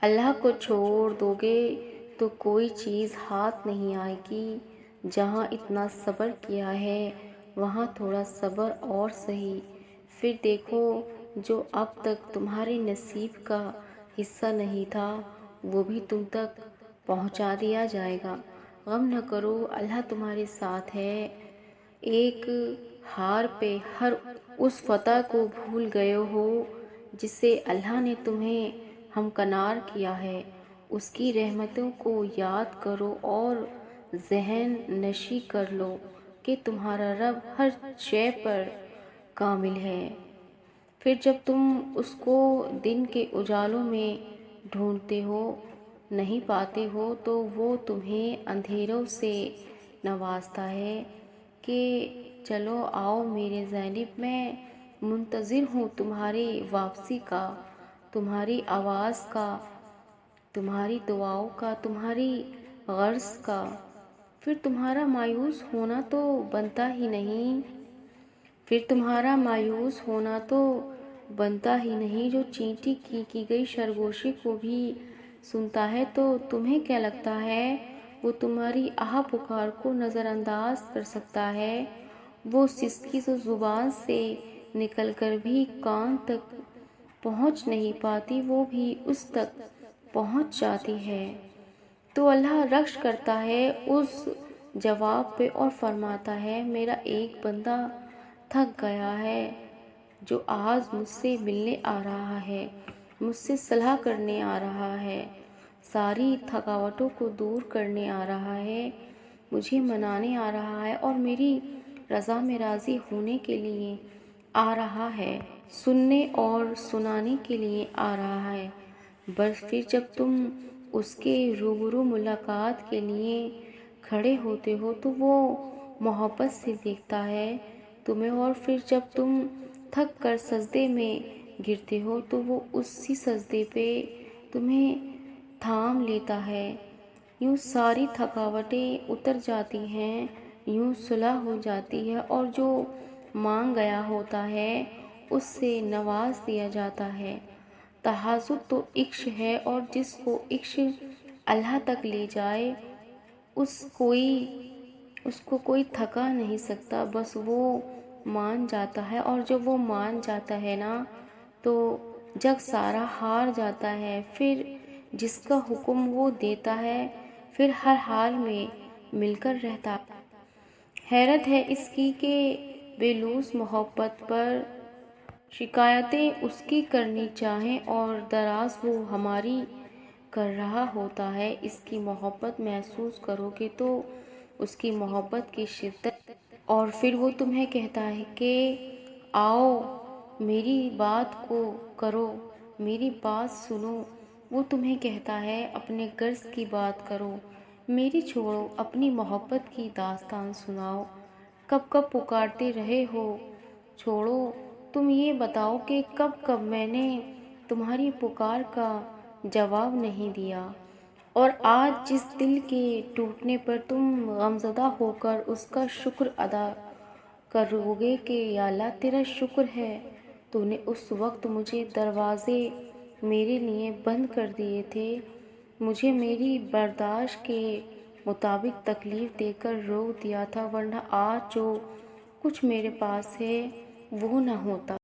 اللہ کو چھوڑ دو گے تو کوئی چیز ہاتھ نہیں آئے گی۔ جہاں اتنا صبر کیا ہے وہاں تھوڑا صبر اور سہی، پھر دیکھو جو اب تک تمہارے نصیب کا حصہ نہیں تھا وہ بھی تم تک پہنچا دیا جائے گا۔ غم نہ کرو، اللہ تمہارے ساتھ ہے۔ ایک ہار پہ ہر اس فتح کو بھول گئے ہو جسے اللہ نے تمہیں ہمکنار کیا ہے۔ اس کی رحمتوں کو یاد کرو اور ذہن نشی کر لو کہ تمہارا رب ہر شے پر کامل ہے۔ پھر جب تم اس کو دن کے اجالوں میں ڈھونڈتے ہو نہیں پاتے ہو تو وہ تمہیں اندھیروں سے نوازتا ہے کہ چلو آؤ میرے زینب، میں منتظر ہوں تمہاری واپسی کا، تمہاری آواز کا، تمہاری دعاؤں کا، تمہاری غرض کا۔ پھر تمہارا مایوس ہونا تو بنتا ہی نہیں، جو چینٹی کی گئی سرگوشی کو بھی سنتا ہے تو تمہیں کیا لگتا ہے وہ تمہاری آہ پکار کو نظر انداز کر سکتا ہے؟ وہ سسکی جو زبان سے نکل کر بھی کان تک پہنچ نہیں پاتی وہ بھی اس تک پہنچ جاتی ہے۔ تو اللہ رشک کرتا ہے اس جواب پہ اور فرماتا ہے میرا ایک بندہ تھک گیا ہے جو آج مجھ سے ملنے آ رہا ہے، مجھ سے صلح کرنے آ رہا ہے، ساری تھکاوٹوں کو دور کرنے آ رہا ہے، مجھے منانے آ رہا ہے اور میری رضا میں راضی ہونے کے لیے آ رہا ہے، سننے اور سنانے کے لیے آ رہا ہے۔ بس پھر جب تم اس کے روبرو ملاقات کے لیے کھڑے ہوتے ہو تو وہ محبت سے دیکھتا ہے تمہیں، اور پھر جب تم تھک کر سجدے میں گرتے ہو تو وہ اسی سجدے پہ تمہیں تھام لیتا ہے۔ یوں ساری تھکاوٹیں اتر جاتی ہیں، یوں صلح ہو جاتی ہے اور جو مانگ گیا ہوتا ہے اس سے نواز دیا جاتا ہے۔ تہجد تو عشق ہے اور جس کو عشق اللہ تک لے جائے اس کو کوئی تھکا نہیں سکتا، بس وہ مان جاتا ہے، اور جب وہ مان جاتا ہے نا تو جگ سارا ہار جاتا ہے۔ پھر جس کا حکم وہ دیتا ہے پھر ہر حال میں مل کر رہتا ہے۔ حیرت ہے اس کی کہ بے لوث محبت پر شکایتیں اس کی کرنی چاہیں اور دراز وہ ہماری کر رہا ہوتا ہے۔ اس کی محبت محسوس کرو گے تو اس کی محبت کی شدت، اور پھر وہ تمہیں کہتا ہے کہ آؤ میری بات کو کرو، میری بات سنو۔ وہ تمہیں کہتا ہے اپنے غرض کی بات کرو، میری چھوڑو، اپنی محبت کی داستان سناؤ۔ کب کب پکارتے رہے ہو چھوڑو، تم یہ بتاؤ کہ کب کب میں نے تمہاری پکار کا جواب نہیں دیا، اور آج جس دل کے ٹوٹنے پر تم غمزدہ ہو کر اس کا شکر ادا کرو گے کہ یا اللہ تیرا شکر ہے تو نے اس وقت مجھے دروازے میرے لیے بند کر دیے تھے، مجھے میری برداشت کے مطابق تکلیف دے کر روک دیا تھا، ورنہ آج جو کچھ میرے پاس ہے وہ نہ ہوتا۔